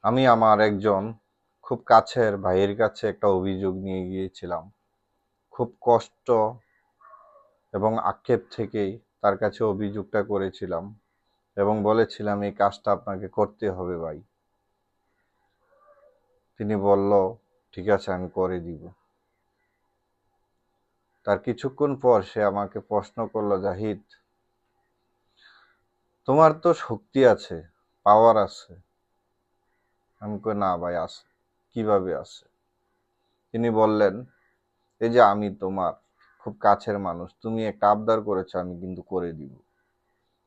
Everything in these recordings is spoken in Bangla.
আমি আমার একজন খুব কাছের ভাইয়ের কাছে একটা অভিযোগ নিয়ে গিয়েছিলাম। খুব কষ্ট এবং আক্ষেপ থেকেই তার কাছে অভিযোগটা করেছিলাম এবং বলেছিলাম এই কাজটা আপনাকে করতে হবে ভাই। তিনি বলল, ঠিক আছে আমি করে দিব। তার কিছুক্ষণ পর সে আমাকে প্রশ্ন করলো, জাহিদ তোমার তো শক্তি আছে, পাওয়ার আছে। আমি কই না ভাই, আছে। কিভাবে আছে? তিনি বললেন, এই যে আমি তোমার খুব কাছের মানুষ, তুমি একটা আবদার করেছো, আমি কিন্তু করে দিব।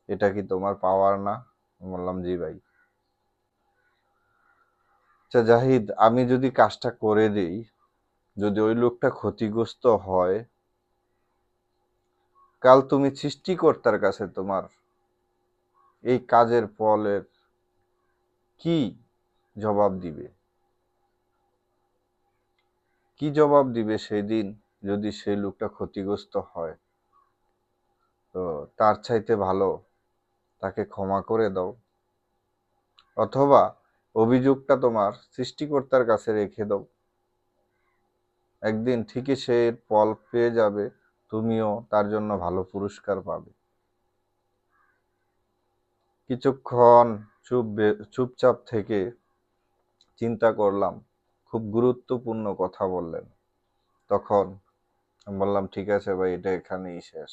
এটা কি তোমার পাওয়ার না? আমি বললাম, জি ভাই। আচ্ছা জাহিদ, আমি যদি কাজটা করে দেই, যদি ওই লোকটা ক্ষতিগ্রস্ত হয়, কাল তুমি সৃষ্টিকর্তার কাছে তোমার এই কাজের ফলের কি জবাব দিবে? কি জবাব দিবে সেই দিন যদি সেই লোকটা ক্ষতিগ্রস্ত হয়? তো তার চাইতে ভালো তাকে ক্ষমা করে দাও, অথবা অভিযোগটা তোমার সৃষ্টিকর্তার কাছে রেখে দাও। একদিন ঠিকই সে এর ফল পেয়ে যাবে, তুমিও তার জন্য ভালো পুরস্কার পাবে। কিছুক্ষণ চুপচাপ থেকে চিন্তা করলাম, খুব গুরুত্বপূর্ণ কথা বললেন। তখন আমি বললাম, ঠিক আছে ভাই, এটা এখানেই শেষ।